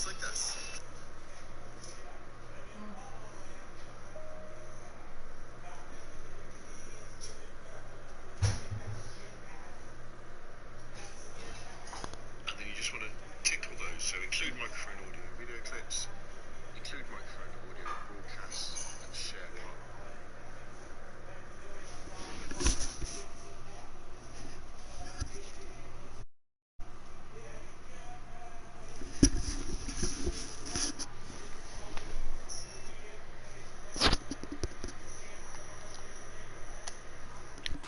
It's like this. And then you just want to tick all those. So include microphone audio, video clips, include microphone audio, broadcasts, and share part.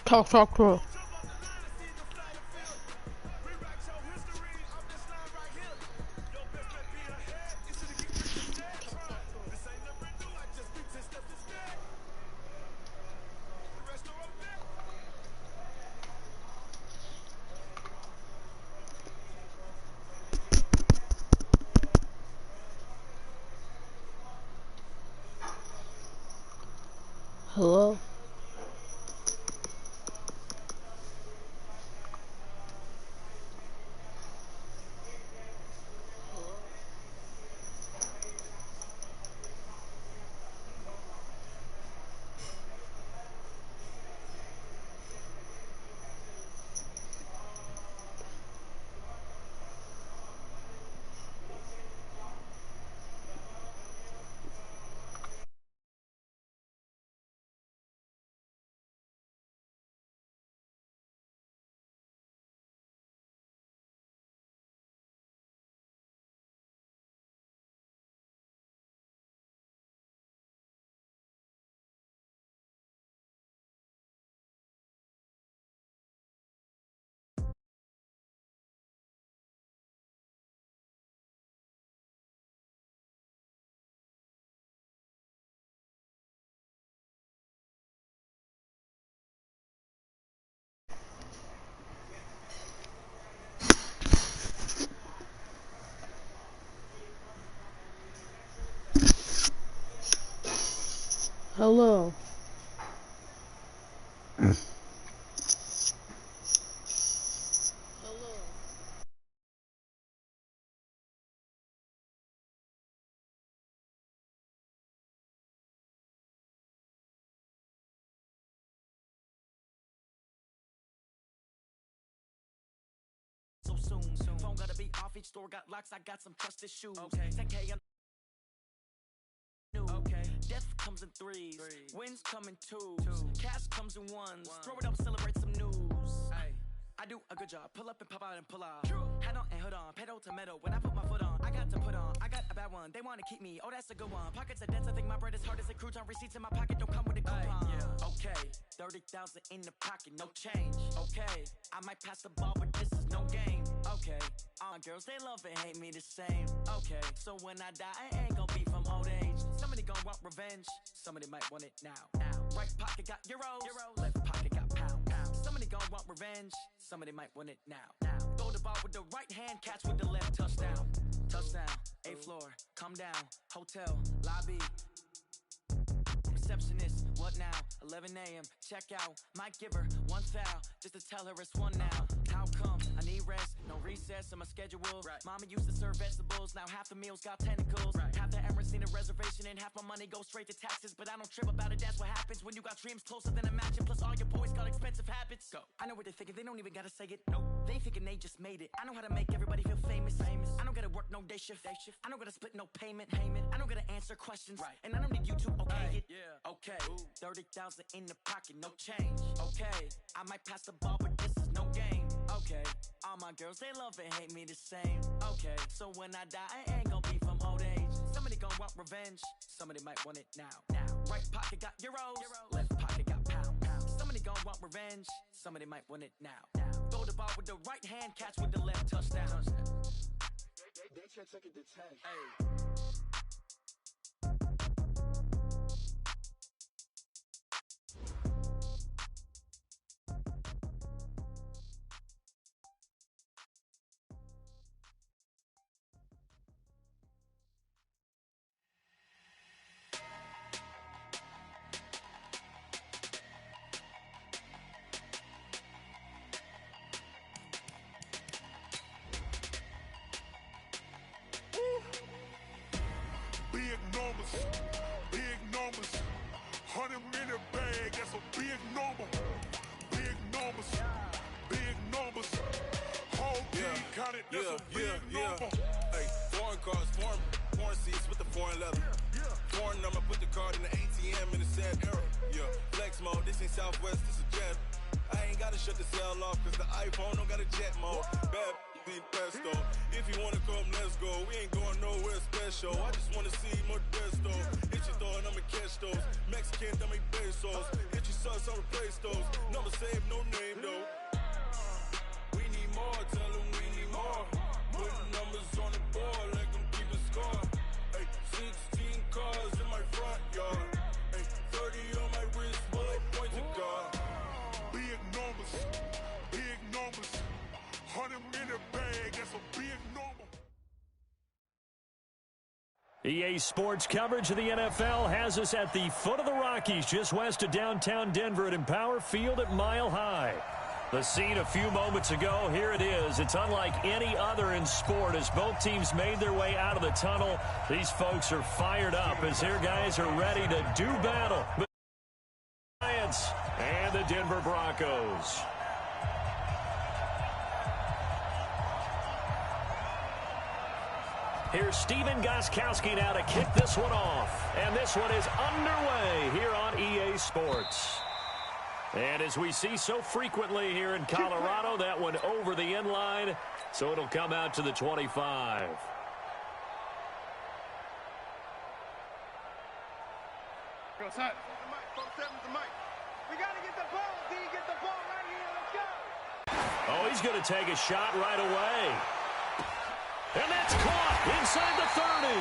Talk. Hello? Hello? So soon. Phone gotta be off, each store got locks, I got some trusted shoes. Okay. 10K on new. Okay. Death comes in threes. Wins come in twos. Cash comes in ones. Throw it up, celebrate some news. Ay. I do a good job, pull up and pop out and pull out. Hat on and hood on, pedal to metal. When I put my foot on, I got to put on. I got a bad one, they wanna keep me. Oh, that's a good one. Pockets are dense, I think my bread is hard as a crouton. Receipts in my pocket don't come with a coupon. Yeah. Okay, 30,000 in the pocket, no change. Okay, I might pass the ball, but this is no game. Okay, all my girls, they love and hate me the same. Okay, so when I die, I ain't gon' be from old age. Somebody gon' want revenge, somebody might want it now. Right pocket got euros, left pocket got pound. Somebody gon' want revenge, somebody might want it now. Throw the ball with the right hand, catch with the left, touchdown. Touchdown, 8th floor, come down, hotel, lobby. Receptionist, what now? 11 a.m. Check out. Might give her one foul just to tell her it's one now. How come? I need rest, no recess in my schedule. Right. Mama used to serve vegetables, now half the meals got tentacles. Right. Half the Emirates need a reservation and half my money goes straight to taxes. But I don't trip about it, that's what happens when you got dreams closer than a mansion. Plus all your boys got expensive habits. Go. I know what they're thinking, they don't even gotta say it. Nope. They thinking they just made it. I know how to make everybody feel famous. I don't gotta work no day shift. I don't gotta split no payment. I don't gotta answer questions. Right. And I don't need you to okay it. Yeah. Okay. 30,000 in the pocket, no change. Okay. I might pass the ball, but this is no game. Okay. All my girls, they love and hate me the same. Okay. So when I die, I ain't gon' be from old age. Somebody gon' want revenge. Somebody might want it now. Right pocket got euros. Left pocket got pound. Somebody gon' want revenge. Somebody might want it now. Throw the ball with the right hand, catch with the left, touchdown. They check it to 10. Hey. Hey, foreign cars, foreign seats with the foreign leather. Foreign number, put the card in the ATM in the sad era. Yeah, flex mode, this ain't Southwest, this is jet. I ain't gotta shut the cell off, cause the iPhone don't got a jet mode. Bad be pesto. If you wanna come, let's go. We ain't going nowhere special. I just wanna see Modesto. Hit your thought, I'ma catch those. Mexican, dummy pesos. Hit your sus, I'll replace those. Number save, no name though. We need more, tell them we need more. Putting numbers on the board, let them keep a score. Hey, 16 cars in my front yard. Hey, 30 on my wrist, bullet point to God. Big numbers, 100 in the bag, that's a big number. EA Sports coverage of the NFL has us at the foot of the Rockies, just west of downtown Denver at Empower Field at Mile High. The scene a few moments ago, here it is. It's unlike any other in sport as both teams made their way out of the tunnel. These folks are fired up as their guys are ready to do battle. The Giants and the Denver Broncos. Here's Steven Gostkowski now to kick this one off. And this one is underway here on EA Sports. And as we see so frequently here in Colorado, that one over the end line, so it'll come out to the 25. Go, son. We got to get the ball, D. Get the ball right here. Let's go. Oh, he's going to take a shot right away. And that's caught inside the 30.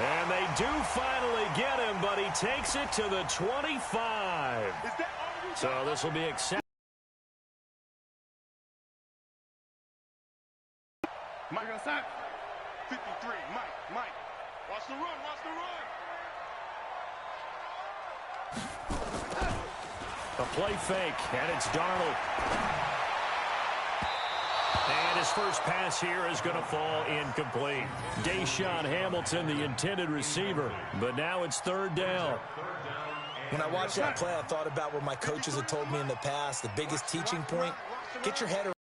And they do finally get him, but he takes it to the 25. So this will be accepted. Mike outside. 53, Mike. Watch the run. A play fake, and it's Darnold. And his first pass here is going to fall incomplete. Deshaun Hamilton, the intended receiver, but now it's third down. When I watched that play, I thought about what my coaches had told me in the past. The biggest teaching point, get your head around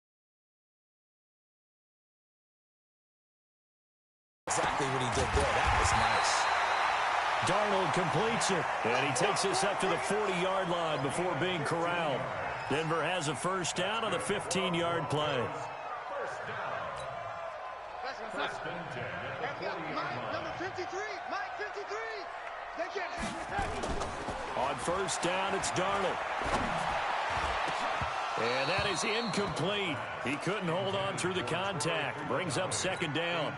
exactly what he did there. That was nice. Darnold completes it, and he takes us up to the 40-yard line before being corralled. Denver has a first down on the 15-yard play. First and 10 at the 40-yard line. Number 53, Mike 53. They can't hang the tackle. On first down, it's Darnold. And that is incomplete. He couldn't hold on through the contact. Brings up second down.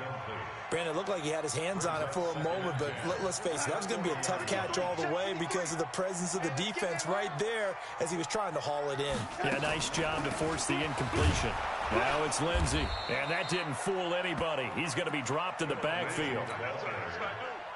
Brandon, it looked like he had his hands on it for a moment, but let's face it, that was going to be a tough catch all the way because of the presence of the defense right there as he was trying to haul it in. Yeah, nice job to force the incompletion. Now it's Lindsey, and that didn't fool anybody. He's going to be dropped in the backfield.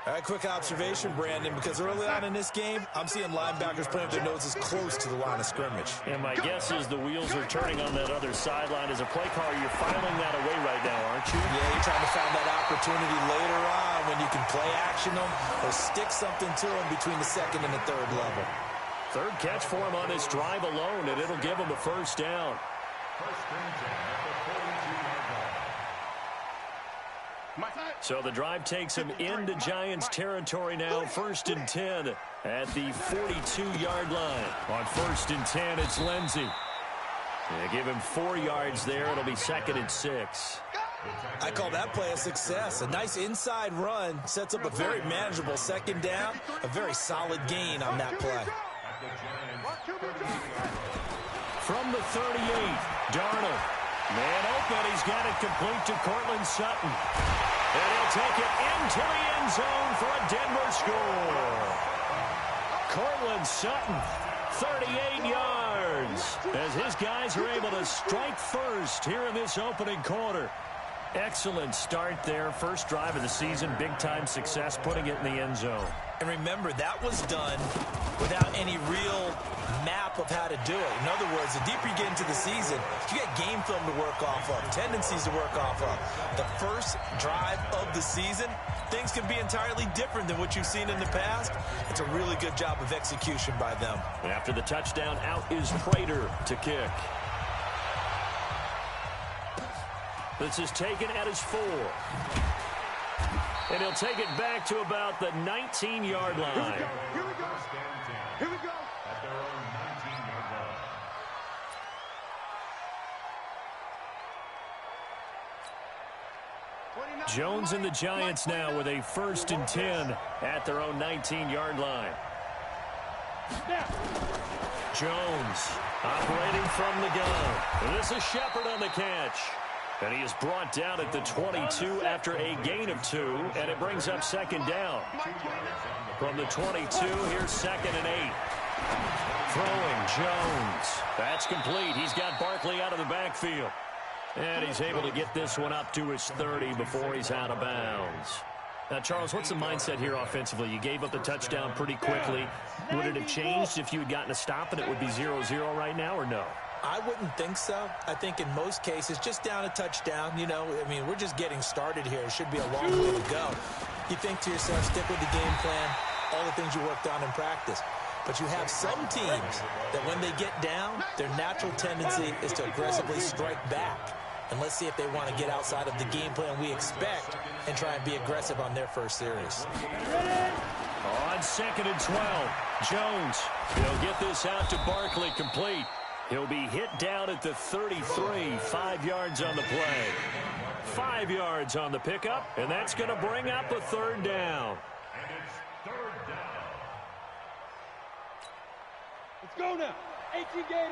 All right, quick observation, Brandon, because early on in this game, I'm seeing linebackers playing with their noses close to the line of scrimmage. And my guess is the wheels are turning on that other sideline. As a play caller, you're filing that away right now, aren't you? Yeah, you're trying to find that opportunity later on when you can play action them or stick something to them between the second and the third level. Third catch for him on this drive alone, and it'll give him a first down. First and 10 at the 42-yard line. So the drive takes him into Giants territory now. First and 10 at the 42-yard line. On first and 10, it's Lindsey. They give him 4 yards there. It'll be second and 6. I call that play a success. A nice inside run sets up a very manageable second down. A very solid gain on that play. From the 38, Darnold. Man open, he's got it complete to Cortland Sutton. And he'll take it into the end zone for a Denver score. Cortland Sutton, 38 yards, as his guys are able to strike first here in this opening quarter. Excellent start there. First drive of the season, big-time success, putting it in the end zone. And remember, that was done without any real map of how to do it. In other words, the deeper you get into the season, you got game film to work off of, tendencies to work off of. The first drive of the season, things can be entirely different than what you've seen in the past. It's a really good job of execution by them. After the touchdown, out is Prater to kick. This is taken at his 4. And he'll take it back to about the 19-yard line. Here we go. Here we go. At their own 19-yard line. Jones and the Giants now with a 1st and 10 at their own 19-yard line. Jones operating from the gun. And this is Shepard on the catch. And he is brought down at the 22 after a gain of 2, and it brings up 2nd down. From the 22, here's 2nd and 8. Throwing Jones. That's complete. He's got Barkley out of the backfield. And he's able to get this one up to his 30 before he's out of bounds. Now, Charles, what's the mindset here offensively? You gave up the touchdown pretty quickly. Would it have changed if you had gotten a stop and it would be 0-0 right now, or no? I wouldn't think so. I think in most cases, just down a touchdown, you know, I mean, we're just getting started here. It should be a long way to go. You think to yourself, stick with the game plan, all the things you worked on in practice. But you have some teams that when they get down, their natural tendency is to aggressively strike back. And let's see if they want to get outside of the game plan we expect and try and be aggressive on their first series. On 2nd and 12, Jones. He'll get this out to Barkley, complete. He'll be hit down at the 33, 5 yards on the play. 5 yards on the pickup, and that's going to bring up a 3rd down. And it's 3rd down. Let's go now. 18 Gators.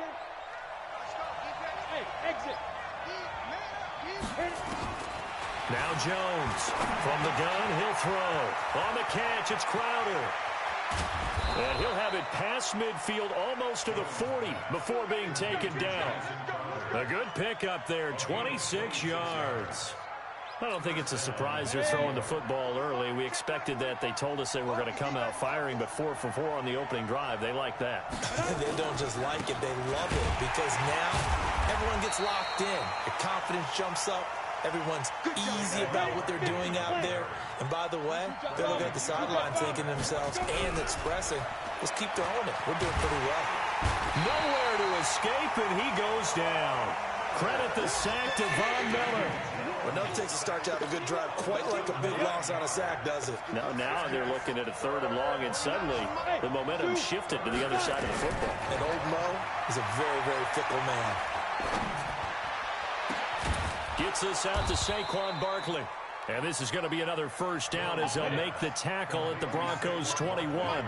Let's go, defense. Hey, exit. Now Jones from the gun, he'll throw. On the catch, it's Crowder. And he'll have it past midfield almost to the 40 before being taken down. A good pickup there, 26 yards. I don't think it's a surprise they're throwing the football early. We expected that. They told us they were going to come out firing, but 4 for 4 on the opening drive. They like that. They don't just like it, they love it, because now everyone gets locked in. The confidence jumps up. Everyone's easy about what they're doing out there. And by the way, they're looking at the sideline thinking to themselves and expressing, let's keep throwing it. We're doing pretty well. Nowhere to escape, and he goes down. Credit the sack to Von Miller. Enough takes to start out a good drive, quite like a big loss on a sack, does it? Now they're looking at a 3rd and long, and suddenly the momentum shifted to the other side of the football. And old Mo is a very, very fickle man. Gets this out to Saquon Barkley. And this is going to be another 1st down as they'll make the tackle at the Broncos 21.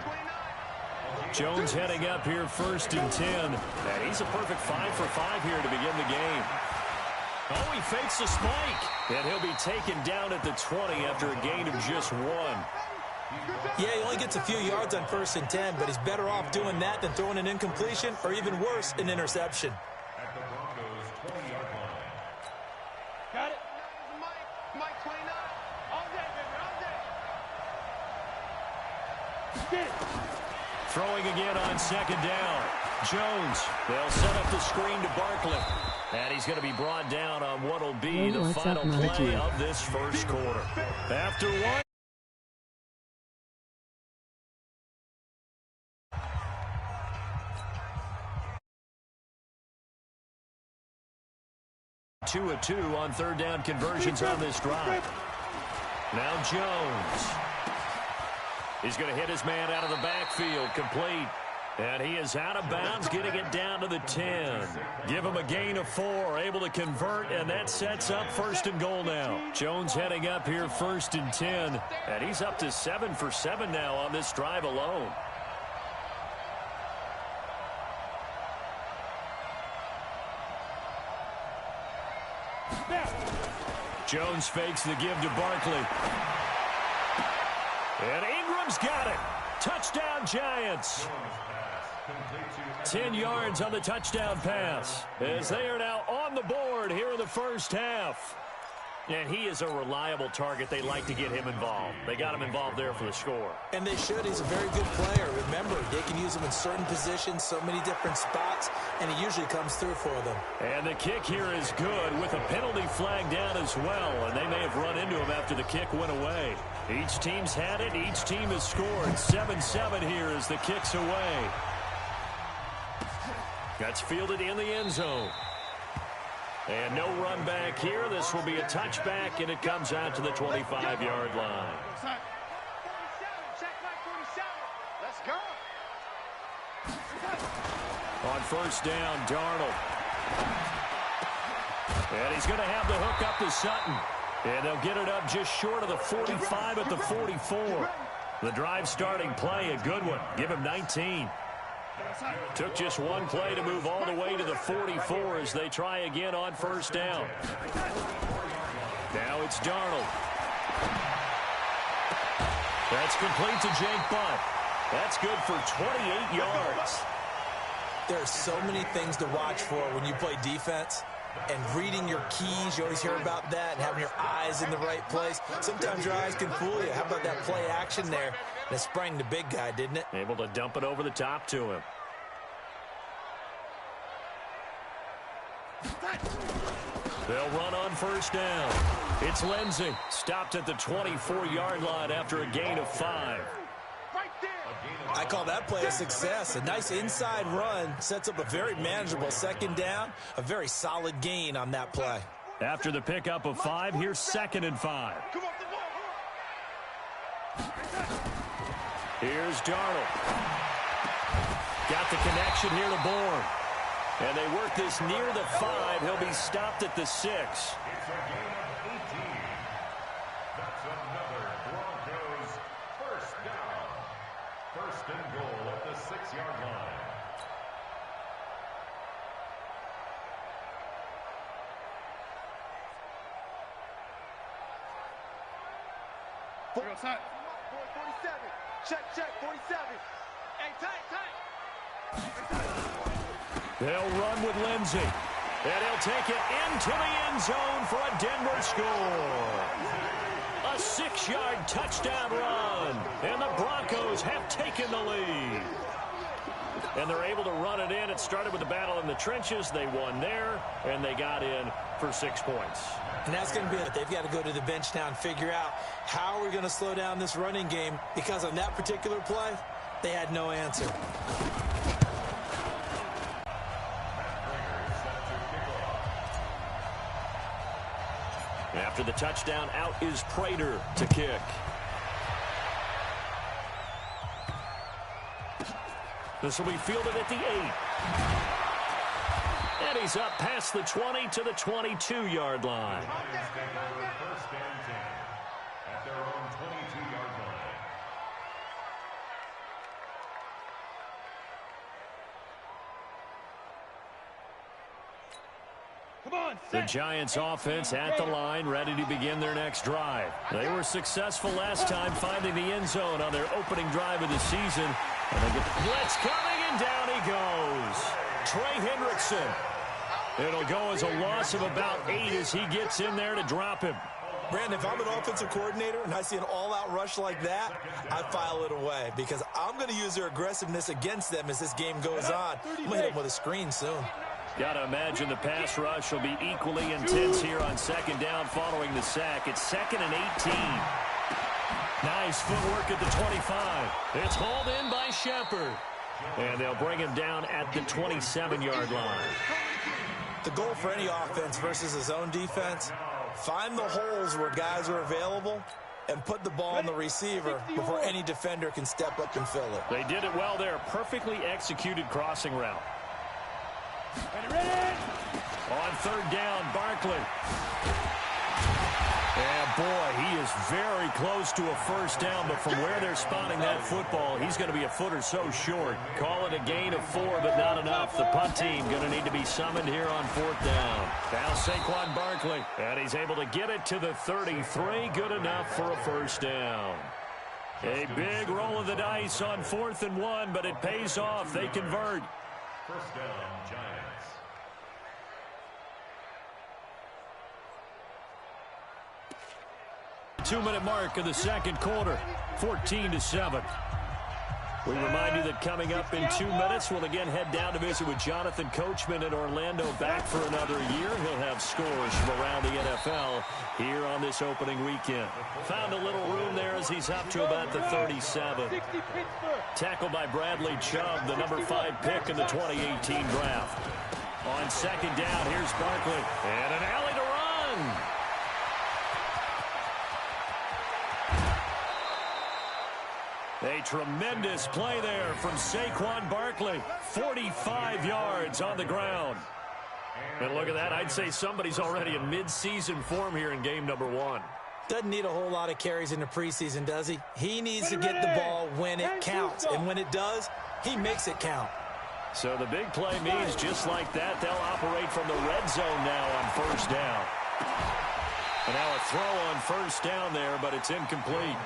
Jones heading up here 1st and 10. And he's a perfect 5 for 5 here to begin the game. Oh, he fakes the spike. And he'll be taken down at the 20 after a gain of just 1. Yeah, he only gets a few yards on 1st and 10, but he's better off doing that than throwing an incompletion or even worse, an interception. At the Broncos 20-yard line. Got it. Mike 29. All day, baby, all day. Get it. Throwing again on 2nd down. Jones. They'll set up the screen to Barkley. And he's going to be brought down on what will be the final play of this 1st quarter. After 1. Two of 2 on 3rd down conversions on this drive. Now Jones. He's going to hit his man out of the backfield, complete. And he is out of bounds, getting it down to the 10. Give him a gain of 4, able to convert, and that sets up 1st and goal now. Jones heading up here 1st and 10, and he's up to 7 for 7 now on this drive alone. Jones fakes the give to Barkley. And Ingram's got it. Touchdown, Giants. 10 yards on the touchdown pass as they are now on the board here in the 1st half. And he is a reliable target. They like to get him involved. They got him involved there for the score. And they should. He's a very good player. Remember, they can use him in certain positions, so many different spots, and he usually comes through for them. And the kick here is good with a penalty flag down as well, and they may have run into him after the kick went away. Each team's had it. Each team has scored. 7-7 here as the kick's away. That's fielded in the end zone. And no run back here. This will be a touchback, and it comes out to the 25-yard line. Let's go. On first down, Darnold. And he's going to have the hook up to Sutton. And they'll get it up just short of the 45 at the 44. The drive starting play, a good one. Give him 19. Took just one play to move all the way to the 44 as they try again on first down. Now it's Darnold. That's complete to Jake Butt. That's good for 28 yards. There are so many things to watch for when you play defense. And reading your keys, you always hear about that, and having your eyes in the right place. Sometimes your eyes can fool you. How about that play action there? And it sprang the big guy, didn't it? Able to dump it over the top to him. They'll run on first down. It's Lindsey. Stopped at the 24-yard line after a gain of 5. I call that play a success. A nice inside run sets up a very manageable second down. A very solid gain on that play. After the pickup of 5, here's 2nd and 5. Here's Darnold. Got the connection here to Bourne. And they work this near the 5. He'll be stopped at the 6. It's a gain of 18. That's another Broncos first down. First and goal at the 6-yard line. Outside. 47. Check, 47. Hey, tight. They'll run with Lindsey. And he'll take it into the end zone for a Denver score. A 6-yard touchdown run. And the Broncos have taken the lead. And they're able to run it in. It started with the battle in the trenches. They won there, and they got in for 6 points. And that's going to be it. They've got to go to the bench now and figure out how we're going to slow down this running game, because on that particular play, they had no answer. After the touchdown, out is Prater to kick. This will be fielded at the 8. And he's up past the 20 to the 22-yard line. First and 10 at their own 22-yard line. The Giants offense at the line, ready to begin their next drive. They were successful last time finding the end zone on their opening drive of the season. And they get the blitz coming, and down he goes. Trey Hendrickson. It'll go as a loss of about 8 as he gets in there to drop him. Brandon, if I'm an offensive coordinator and I see an all-out rush like that, I file it away, because I'm going to use their aggressiveness against them as this game goes on. I'm going to hit them with a screen soon. Got to imagine the pass rush will be equally intense here on second down following the sack. It's 2nd and 18. Nice footwork at the 25. It's hauled in by Shepard. And they'll bring him down at the 27-yard line. The goal for any offense versus his own defense, find the holes where guys are available and put the ball on the receiver before any defender can step up and fill it. They did it well there. Perfectly executed crossing route. On third down, Barkley. And boy, he is very close to a first down, but from where they're spotting that football, he's going to be a foot or so short. Call it a gain of 4, but not enough. The punt team going to need to be summoned here on 4th down. Now Saquon Barkley, and he's able to get it to the 33. Good enough for a first down. A big roll of the dice on 4th and 1, but it pays off. They convert. First down, Giants. 2-minute mark of the second quarter, 14-7. We remind you that coming up in 2 minutes, we'll again head down to visit with Jonathan Coachman in Orlando, back for another year. He'll have scores from around the NFL here on this opening weekend. Found a little room there as he's up to about the 37. Tackled by Bradley Chubb, the number 5 pick in the 2018 draft. On second down, here's Barkley. And an alley to run. A tremendous play there from Saquon Barkley. 45 yards on the ground. And look at that. I'd say somebody's already in mid-season form here in game number 1. Doesn't need a whole lot of carries in the preseason, does he? He needs to get the ball when it counts. And when it does, he makes it count. So the big play means just like that, they'll operate from the red zone now on first down. And now a throw on first down there, but it's incomplete.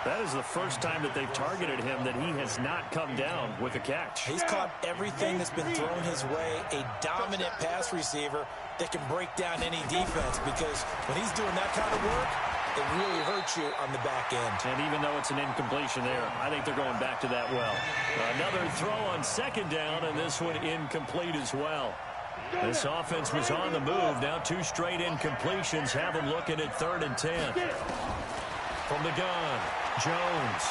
That is the first time that they've targeted him that he has not come down with a catch. He's caught everything that's been thrown his way, a dominant pass receiver that can break down any defense, because when he's doing that kind of work, it really hurts you on the back end. And even though it's an incompletion there, I think they're going back to that well. Another throw on second down, and this one incomplete as well. This offense was on the move. Now 2 straight incompletions have them looking at 3rd and 10. From the gun, Jones.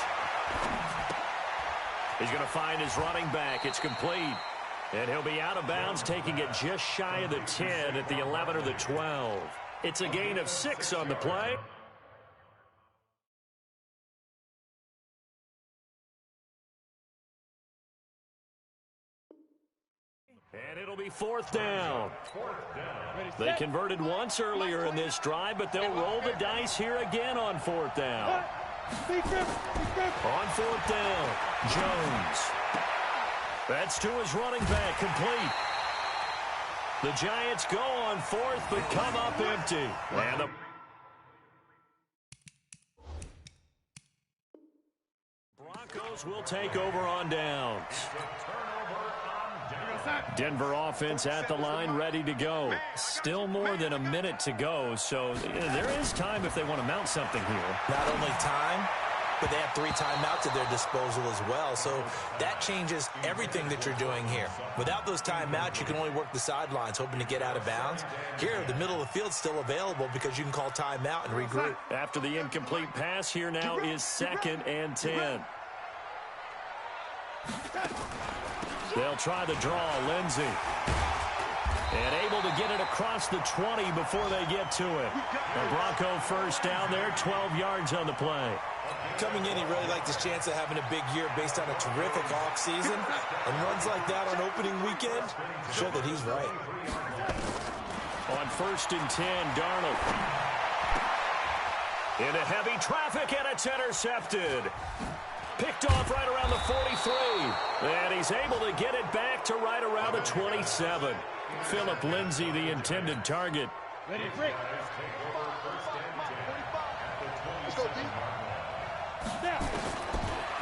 He's going to find his running back. It's complete. And he'll be out of bounds, taking it just shy of the 10 at the 11 or the 12. It's a gain of 6 on the play. And it'll be 4th down. They converted once earlier in this drive, but they'll roll the dice here again on 4th down. On 4th down, Jones. That's to his running back, complete. The Giants go on 4th, but come up empty. And the Broncos will take over on downs. Denver offense at the line, ready to go. Still more than a minute to go, so there is time if they want to mount something here. Not only time, but they have 3 timeouts at their disposal as well, so that changes everything that you're doing here. Without those timeouts, you can only work the sidelines, hoping to get out of bounds. Here, the middle of the field's still available because you can call timeout and regroup. After the incomplete pass, here now is 2nd and 10. They'll try the draw, Lindsey. And able to get it across the 20 before they get to it. The Bronco first down there, 12 yards on the play. Coming in, he really liked his chance of having a big year based on a terrific offseason. And runs like that on opening weekend show that he's right. On 1st and 10, Darnold. Into heavy traffic, and it's intercepted. Picked off right around the 43. And he's able to get it back to right around the 27. Philip Lindsay, the intended target. Ready, break. Let's go, D.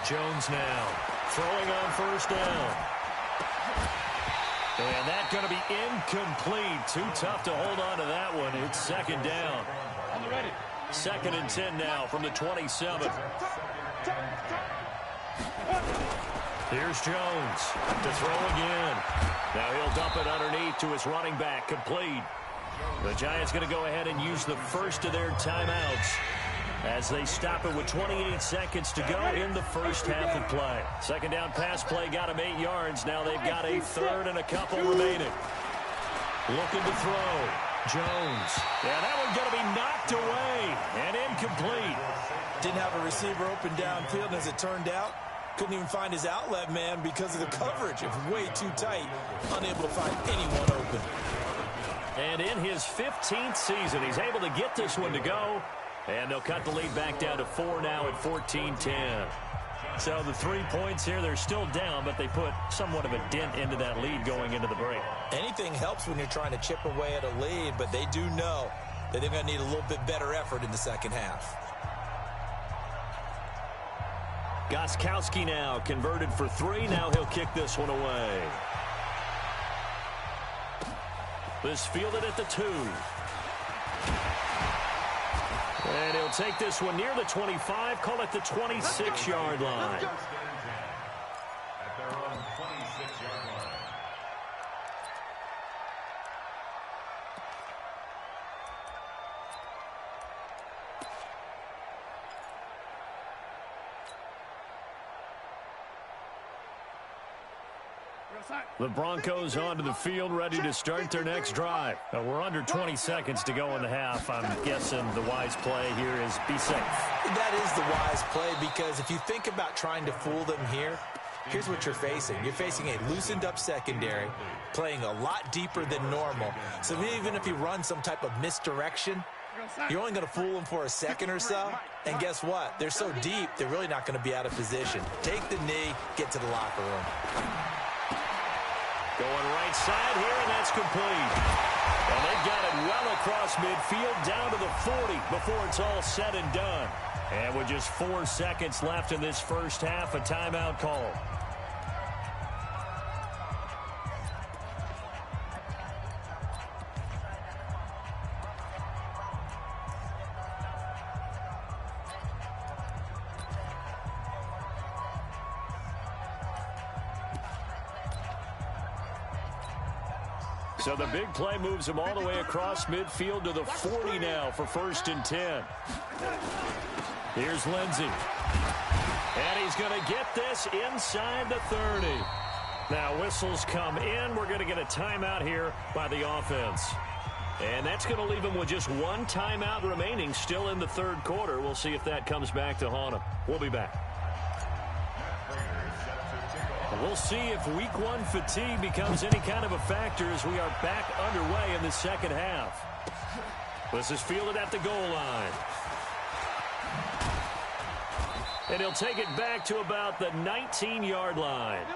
Jones now throwing on 1st down. And that's going to be incomplete. Too tough to hold on to that one. It's 2nd down. 2nd and 10 now from the 27. Here's Jones to throw again. Now he'll dump it underneath to his running back, complete. The Giants going to go ahead and use the first of their timeouts as they stop it with 28 seconds to go in the first half of play. 2nd down pass play got him 8 yards. Now they've got a 3rd and a couple remaining. Looking to throw. Jones. Yeah, that one's going to be knocked away and incomplete. Didn't have a receiver open downfield, and as it turned out, couldn't even find his outlet man because of the coverage. It was way too tight. Unable to find anyone open. And in his 15th season, he's able to get this one to go. And they'll cut the lead back down to 4 now at 14-10. So the 3 points here, they're still down, but they put somewhat of a dent into that lead going into the break. Anything helps when you're trying to chip away at a lead, but they do know that they're going to need a little bit better effort in the second half. Gostkowski now converted for 3. Now he'll kick this one away. This fielded at the 2. And he'll take this one near the 25, call it the 26-yard line. At their own 26-yard line. The Broncos onto the field, ready to start their next drive. We're under 20 seconds to go in the half. I'm guessing the wise play here is be safe. That is the wise play, because if you think about trying to fool them here, here's what you're facing. You're facing a loosened-up secondary, playing a lot deeper than normal. So even if you run some type of misdirection, you're only going to fool them for a second or so. And guess what? They're so deep, they're really not going to be out of position. Take the knee, get to the locker room. Going right side here, and that's complete. And they've got it well across midfield, down to the 40 before it's all said and done. And with just 4 seconds left in this first half, a timeout call. So the big play moves him all the way across midfield to the 40 now for 1st and 10. Here's Lindsey. And he's going to get this inside the 30. Now whistles come in. We're going to get a timeout here by the offense. And that's going to leave him with just 1 timeout remaining still in the 3rd quarter. We'll see if that comes back to haunt him. We'll be back. We'll see if week 1 fatigue becomes any kind of a factor as we are back underway in the second half. This is fielded at the goal line. And he'll take it back to about the 19-yard line.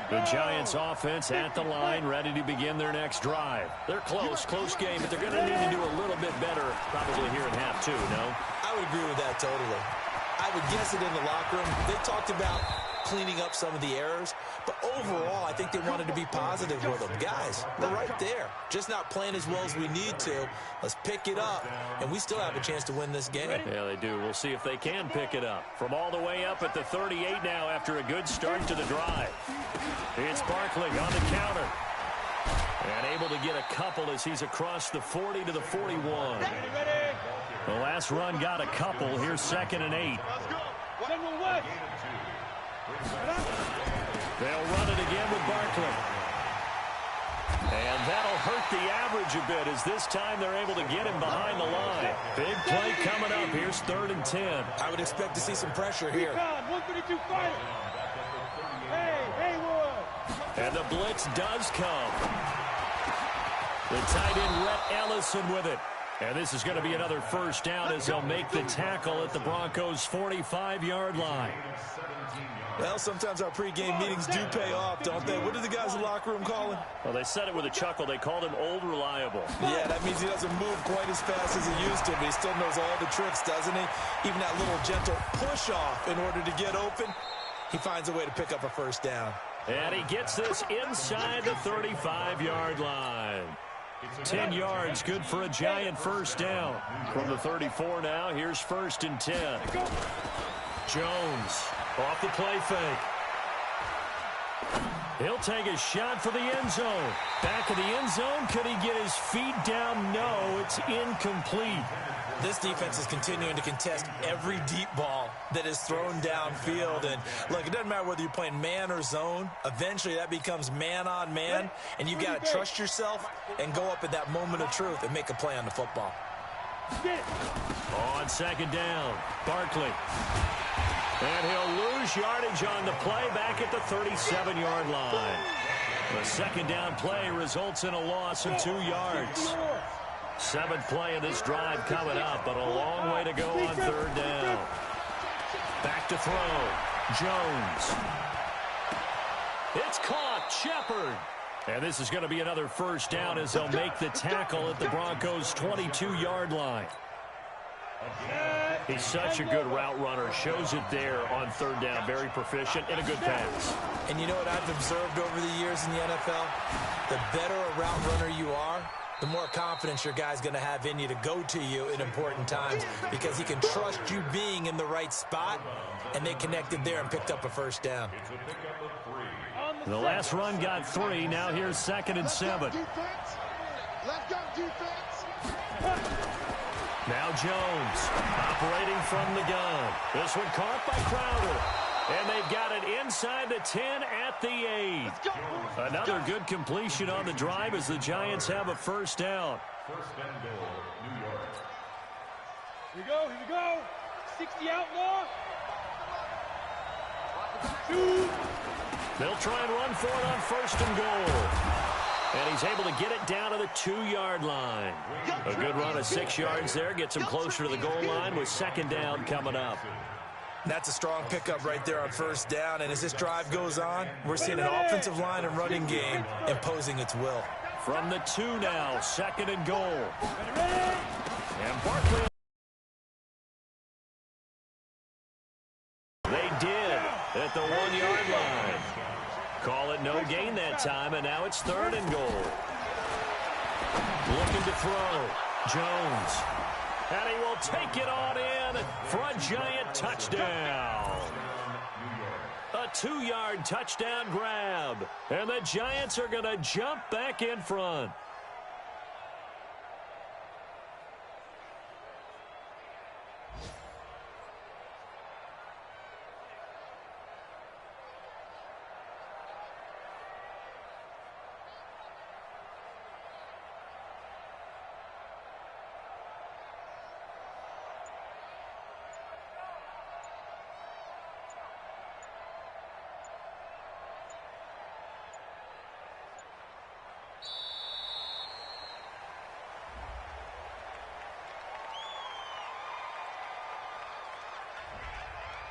The Giants offense at the line, ready to begin their next drive. They're close game, but they're going to need to do a little bit better probably here in half 2, no? I would agree with that totally. I would guess it in the locker room. They talked about cleaning up some of the errors, but overall, I think they wanted to be positive with them. Guys, we're right there. Just not playing as well as we need to. Let's pick it up, and we still have a chance to win this game. Yeah, they do. We'll see if they can pick it up. From all the way up at the 38 now after a good start to the drive. It's Barkley on the counter. And able to get a couple as he's across the 40 to the 41. The last run got a couple. Here's 2nd and 8. They'll run it again with Barkley. And that'll hurt the average a bit as this time they're able to get him behind the line. Big play coming up. Here's 3rd and 10. I would expect to see some pressure here. And the blitz does come. The tight end, Rhett Ellison, with it. And this is going to be another first down as they'll make the tackle at the Broncos' 45-yard line. Well, sometimes our pregame meetings do pay off, don't they? What did the guys in the locker room call him? Well, they said it with a chuckle. They called him Old Reliable. Yeah, that means he doesn't move quite as fast as he used to, but he still knows all the tricks, doesn't he? Even that little gentle push-off in order to get open, he finds a way to pick up a first down. And he gets this inside the 35-yard line. 10 yards, good for a Giant first down. From the 34 now, here's 1st and 10. Jones off the play fake. He'll take a shot for the end zone. Back of the end zone. Could he get his feet down? No, it's incomplete. This defense is continuing to contest every deep ball that is thrown downfield. And look, it doesn't matter whether you're playing man or zone. Eventually that becomes man on man. And you've got to trust yourself and go up at that moment of truth and make a play on the football. On 2nd down, Barkley. And he'll lose yardage on the play back at the 37-yard line. The 2nd down play results in a loss of 2 yards. 7th play of this drive coming up, but a long way to go on 3rd down. Back to throw. Jones. It's caught. Shepard. And this is going to be another first down as they'll make the tackle at the Broncos' 22-yard line. He's such a good route runner. Shows it there on 3rd down. Very proficient and a good pass. And you know what I've observed over the years in the NFL? The better a route runner you are, the more confidence your guy's going to have in you to go to you in important times because he can trust you being in the right spot, and they connected there and picked up a first down. The last run got 3. Now here's 2nd and 7. Let's go, defense. Now Jones operating from the gun. This one caught by Crowder. And they've got it inside the 10 at the 8. Another good completion on the drive as the Giants have a first down. First and goal, New York. Here we go. 60 outlaw. Shoot. They'll try and run for it on first and goal. And he's able to get it down to the 2-yard line. A good run of 6 yards there. Gets him closer to the goal line with second down coming up. That's a strong pickup right there on first down. And as this drive goes on, we're seeing an offensive line and running game imposing its will. From the 2 now, second and goal. And Barkley. They did at the 1-yard line. Call it no gain that time, and now it's third and goal. Looking to throw. Jones. And he will take it on in for a Giant touchdown. A 2-yard touchdown grab. And the Giants are going to jump back in front.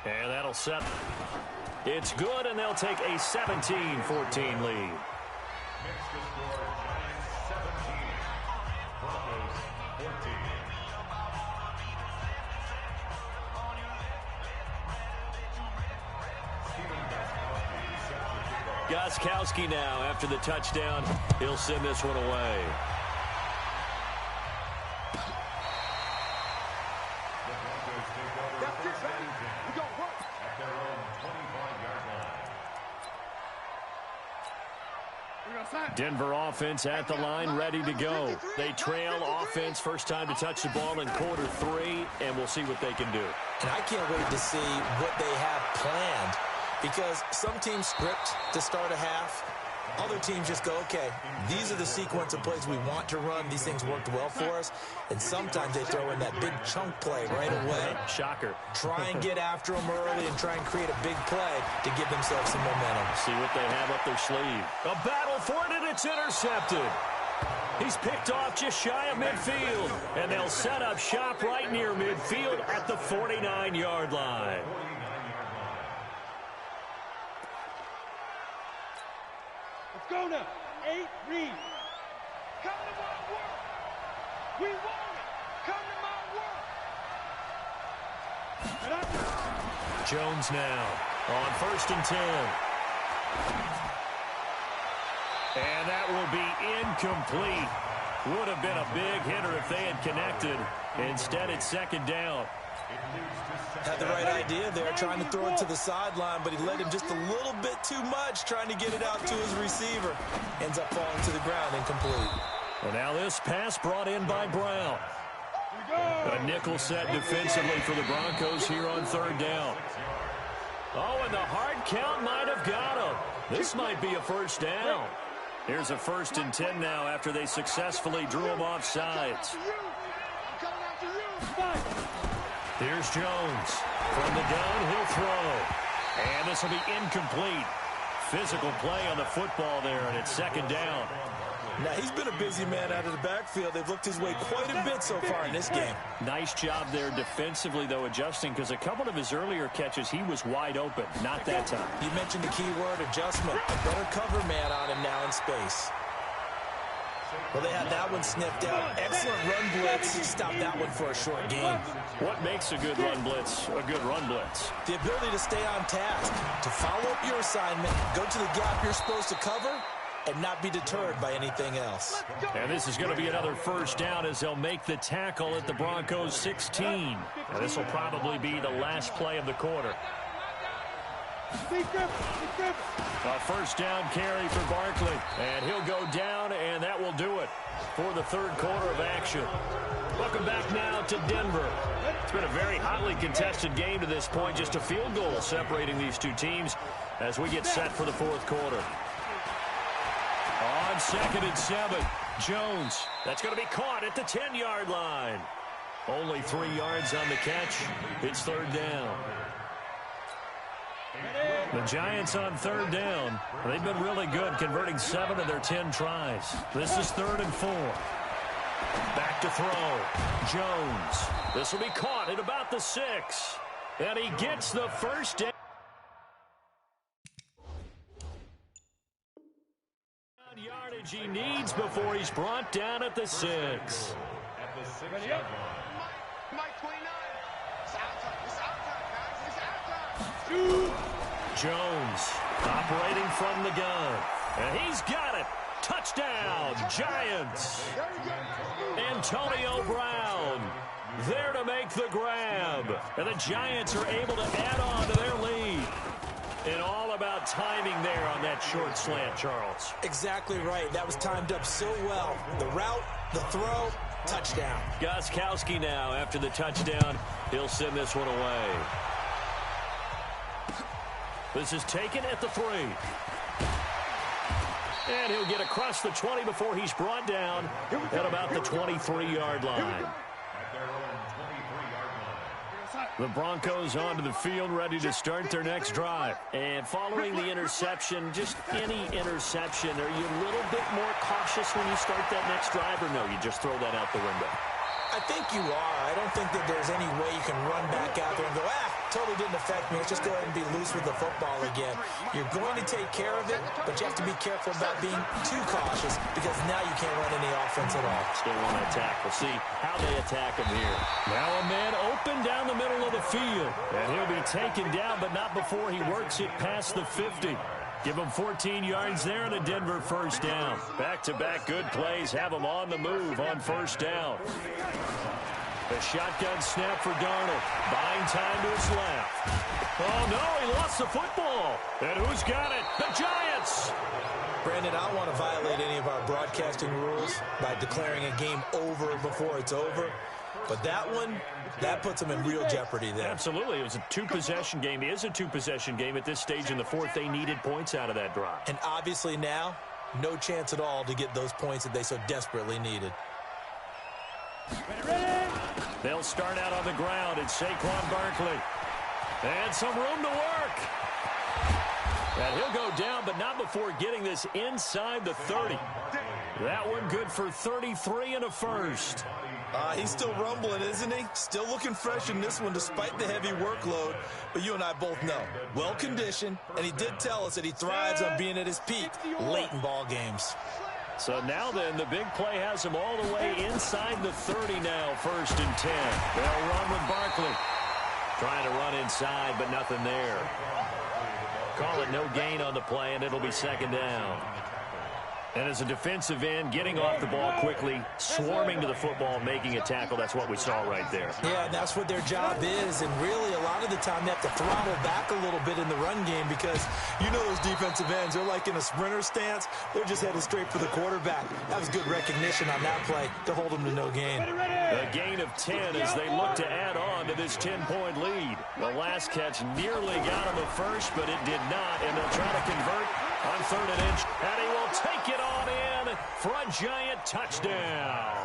And that'll set. It's good, and they'll take a 17-14 lead. Next to score, Giants 17, Broncos 14. Gostkowski now after the touchdown. He'll send this one away. Denver offense at the line, ready to go. They trail offense, first time to touch the ball in quarter 3, and we'll see what they can do. And I can't wait to see what they have planned, because some teams script to start a half. Other teams just go, okay, these are the sequence of plays we want to run. These things worked well for us. And sometimes they throw in that big chunk play right away. Shocker. Try and get after them early and try and create a big play to give themselves some momentum. See what they have up their sleeve. A battle for it, and it's intercepted. He's picked off just shy of midfield. And they'll set up shop right near midfield at the 49-yard line. Go now. 8, read. Come to my work. We want it. Come to my work. Jones now on first and 10. And that will be incomplete. Would have been a big hitter if they had connected. Instead, it's second down. Had the right idea there, trying to throw it to the sideline, but he let him just a little bit too much, trying to get it out to his receiver. Ends up falling to the ground, incomplete. And now this pass brought in by Brown. A nickel set defensively for the Broncos here on third down. Oh, and the hard count might have got him. This might be a first down. Here's a first and 10 now after they successfully drew him off sides. Here's Jones. From the gun, he'll throw. And this will be incomplete. Physical play on the football there, and it's second down. Now, he's been a busy man out of the backfield. They've looked his way quite a bit so far in this game. Nice job there defensively, though, adjusting, because a couple of his earlier catches, he was wide open. Not that time. You mentioned the key word, adjustment. A better cover man on him now in space. Well, they had that one sniffed out. Excellent run blitz. Stop that one for a short gain. What makes a good run blitz a good run blitz? The ability to stay on task, to follow up your assignment, go to the gap you're supposed to cover, and not be deterred by anything else. And this is going to be another first down as they'll make the tackle at the Broncos 16. And this will probably be the last play of the quarter. A first down carry for Barkley. And he'll go down, and that will do it. for the third quarter of action. Welcome back now to Denver. It's been a very hotly contested game to this point. Just a field goal separating these two teams as we get set for the fourth quarter. On 2nd and 7, Jones. That's going to be caught at the 10-yard line. Only 3 yards on the catch. It's third down. The Giants on third down. They've been really good, converting 7 of their 10 tries. This is 3rd and 4. Back to throw. Jones. This will be caught at about the 6. And he gets the first down. Yardage he needs before he's brought down at the 6. At the 6-yard line. Mike 29. It's outside. It's outside, guys. It's outside. Jones operating from the gun. And he's got it. Touchdown, Giants. Antonio Brown there to make the grab. And the Giants are able to add on to their lead. And all about timing there on that short slant, Charles. Exactly right. That was timed up so well. The route, the throw, touchdown. Gostkowski now after the touchdown. He'll send this one away. This is taken at the 3. And he'll get across the 20 before he's brought down at about the 23-yard line. The Broncos onto the field, ready to start their next drive. And following the interception, just any interception, are you a little bit more cautious when you start that next drive, or no, you just throw that out the window? I think you are. I don't think that there's any way you can run back out there and go, totally didn't affect me. Let's just go ahead and be loose with the football again. You're going to take care of it, but you have to be careful about being too cautious because now you can't run any offense at all. Still want to attack. We'll see how they attack him here. Now a man open down the middle of the field. And he'll be taken down, but not before he works it past the 50. Give him 14 yards there and a Denver first down. Back-to-back good plays have him on the move on first down. The shotgun snap for Darnold. Buying time to his left. Oh, no, he lost the football. And who's got it? The Giants. Brandon, I don't want to violate any of our broadcasting rules by declaring a game over before it's over. But that one, that puts them in real jeopardy there. Absolutely. It was a two-possession game. It is a two-possession game at this stage in the fourth. They needed points out of that drive. And obviously now, no chance at all to get those points that they so desperately needed. They'll start out on the ground. It's Saquon Barkley. And some room to work. And he'll go down, but not before getting this inside the 30. That one good for 33 and a first. He's still rumbling, isn't he? Still looking fresh in this one despite the heavy workload. But you and I both know, well-conditioned, and he did tell us that he thrives on being at his peak late in ball games. So now then, the big play has him all the way inside the 30 now, 1st and 10. They'll run with Barkley. Trying to run inside, but nothing there. Call it no gain on the play, and it'll be 2nd down. And as a defensive end, getting off the ball quickly, swarming to the football, making a tackle, that's what we saw right there. Yeah, and that's what their job is. And really, a lot of the time, they have to throttle back a little bit in the run game because you know those defensive ends, they're like in a sprinter stance. They're just headed straight for the quarterback. That was good recognition on that play to hold them to no gain. A gain of 10 as they look to add on to this 10-point lead. The last catch nearly got him a first, but it did not. And they'll try to convert on 3rd and inch. And he will take it on in for a Giant touchdown.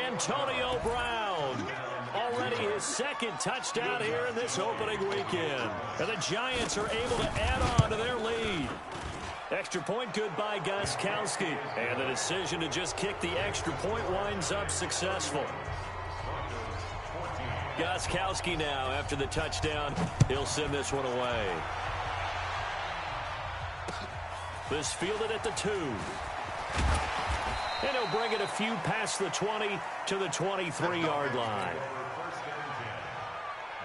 Antonio Brown. Already his 2nd touchdown here in this opening weekend. And the Giants are able to add on to their lead. Extra point good by Gostkowski. And the decision to just kick the extra point winds up successful. Gostkowski now after the touchdown. He'll send this one away. This fielded at the 2. And he'll bring it a few past the 20 to the 23-yard line.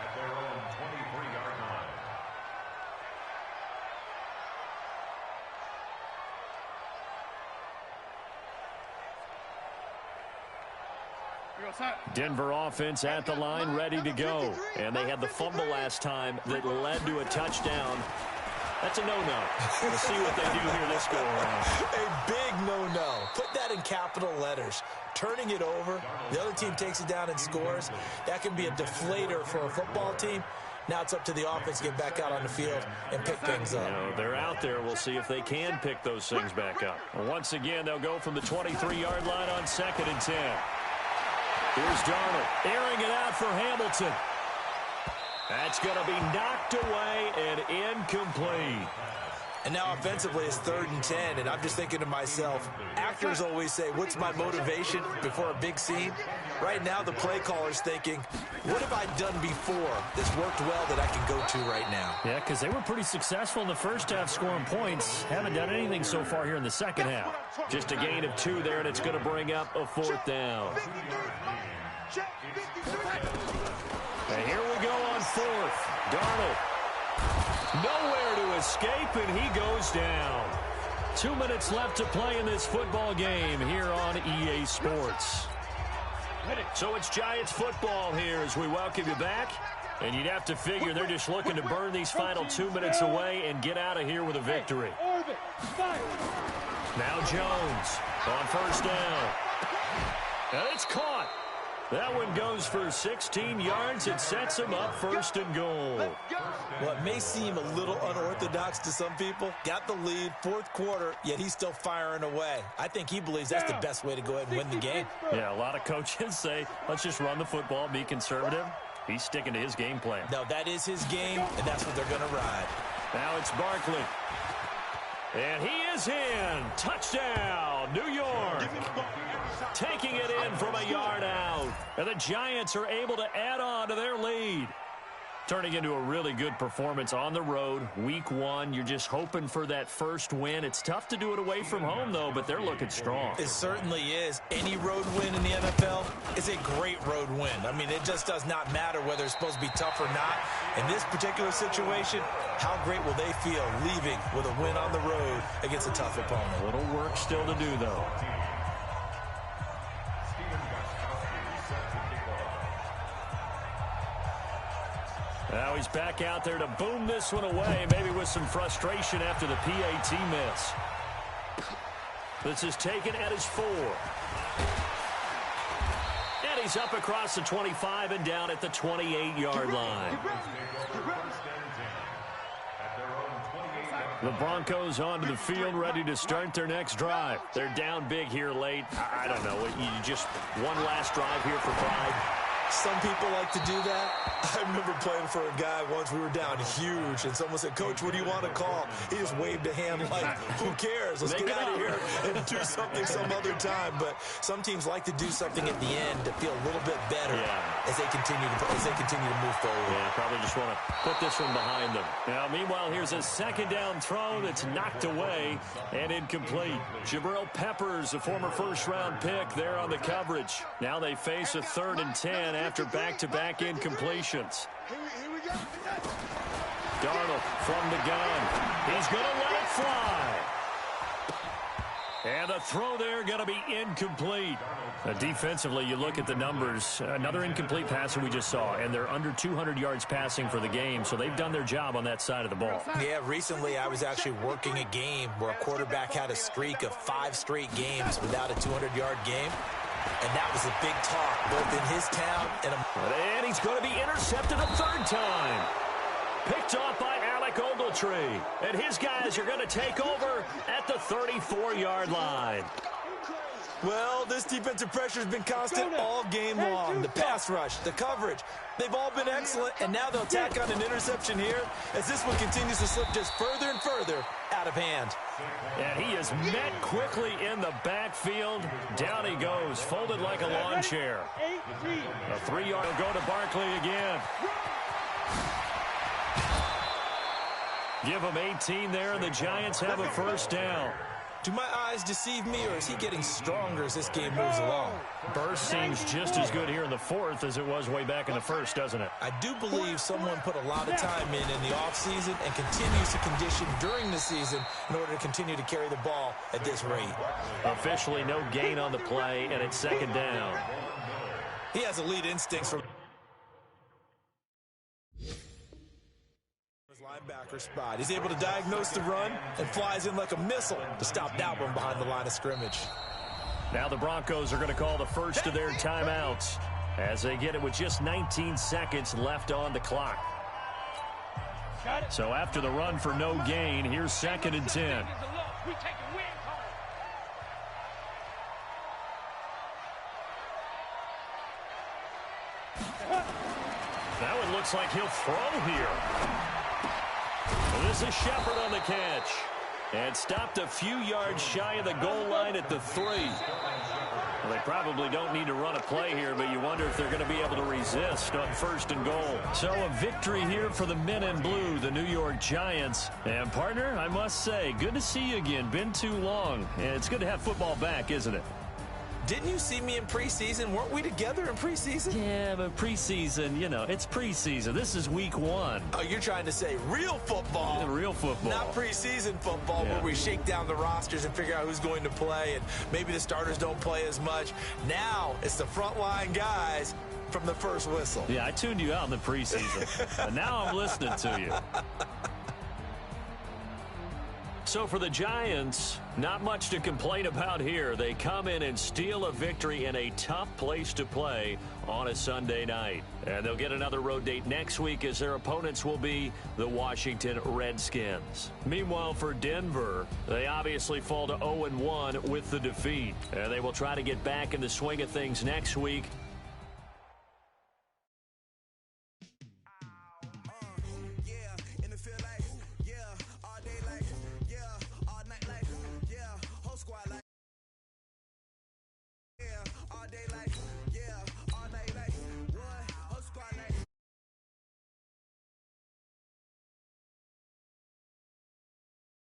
At their own 23-yard line. Denver offense at the line, ready to go. And they had the fumble last time that led to a touchdown. That's a no-no. We'll see what they do here this go around. A big no-no. Put that in capital letters. Turning it over, the other team takes it down and scores. That can be a deflator for a football team. Now it's up to the offense to get back out on the field and pick things up. They're out there. We'll see if they can pick those things back up. Once again, they'll go from the 23-yard line on 2nd and 10. Here's Darnold, airing it out for Hamilton. That's going to be knocked away and incomplete. And now offensively it's 3rd and 10, and I'm just thinking to myself, actors always say, what's my motivation before a big scene? Right now the play caller's thinking, what have I done before that's worked well that I can go to right now? Yeah, because they were pretty successful in the first half scoring points. Haven't done anything so far here in the second half. Just a gain of 2 there, and it's going to bring up a 4th down. And here we go on 4th. Darnold. Nowhere to escape, and he goes down. 2 minutes left to play in this football game here on EA Sports. So it's Giants football here as we welcome you back. And you'd have to figure they're just looking to burn these final 2 minutes away and get out of here with a victory. Now Jones on 1st down. And it's caught. That one goes for 16 yards. It sets him up 1st and goal. Well, it may seem a little unorthodox to some people. Got the lead, 4th quarter, yet he's still firing away. I think he believes that's the best way to go ahead and win the game. Yeah, a lot of coaches say, let's just run the football, be conservative. He's sticking to his game plan. No, that is his game, and that's what they're going to ride. Now it's Barkley. And he is in. Touchdown, New York. Taking it in from a yard out. And the Giants are able to add on to their lead. Turning into a really good performance on the road. Week 1, you're just hoping for that first win. It's tough to do it away from home, though, but they're looking strong. It certainly is. Any road win in the NFL is a great road win. I mean, it just does not matter whether it's supposed to be tough or not. In this particular situation, how great will they feel leaving with a win on the road against a tough opponent? A little work still to do, though. Now he's back out there to boom this one away, maybe with some frustration after the PAT miss. This is taken at his 4. And he's up across the 25 and down at the 28-yard line. The Broncos onto the field, ready to start their next drive. They're down big here late. I don't know. You just one last drive here for pride. Some people like to do that. I remember playing for a guy once. We were down huge, and someone said, Coach, what do you want to call? He just waved a hand like, who cares? Let's get out of here and do something some other time. But some teams like to do something at the end to feel a little bit better as they continue to move forward. Yeah, probably just want to put this one behind them. Now, meanwhile, here's a 2nd down throw that's knocked away and incomplete. Jabril Peppers, a former first-round pick, there on the coverage. Now they face a 3rd and 10 after back-to-back incompletions. Darnold from the gun. He's going to let it fly. And the throw there going to be incomplete. Defensively, you look at the numbers. Another incomplete passer we just saw, and they're under 200 yards passing for the game, so they've done their job on that side of the ball. Yeah, recently I was actually working a game where a quarterback had a streak of 5 straight games without a 200-yard game. And that was a big talk, both in his town and he's going to be intercepted a 3rd time. Picked off by Alec Ogletree. And his guys are going to take over at the 34-yard line. Well, this defensive pressure has been constant all game long. The pass rush, the coverage, they've all been excellent, and now they'll tack on an interception here as this one continues to slip just further and further out of hand. And he is met quickly in the backfield. Down he goes, folded like a lawn chair. A 3-yard will go to Barkley again. Give him 18 there, and the Giants have a 1st down. Do my eyes deceive me, or is he getting stronger as this game moves along? Burst seems just as good here in the 4th as it was way back in the 1st, doesn't it? I do believe someone put a lot of time in the offseason and continues to condition during the season in order to continue to carry the ball at this rate. Officially no gain on the play, and it's 2nd down. He has elite instincts from linebacker spot. He's able to diagnose the run and flies in like a missile to stop that one behind the line of scrimmage. Now the Broncos are going to call the first of their timeouts as they get it with just 19 seconds left on the clock. So after the run for no gain, here's 2nd and 10. That one looks like he'll throw here. This is Shepard on the catch. And stopped a few yards shy of the goal line at the 3. Well, they probably don't need to run a play here, but you wonder if they're going to be able to resist on 1st and goal. So a victory here for the men in blue, the New York Giants. And, partner, I must say, good to see you again. Been too long. And it's good to have football back, isn't it? Didn't you see me in preseason? Weren't we together in preseason? Yeah, but preseason, you know, it's preseason. This is week 1. Oh, you're trying to say real football. Yeah, real football. Not preseason football where we shake down the rosters and figure out who's going to play, and maybe the starters don't play as much. Now it's the frontline guys from the first whistle. Yeah, I tuned you out in the preseason. But now I'm listening to you. So for the Giants, not much to complain about here. They come in and steal a victory in a tough place to play on a Sunday night. And they'll get another road date next week as their opponents will be the Washington Redskins. Meanwhile, for Denver, they obviously fall to 0-1 with the defeat. And they will try to get back in the swing of things next week.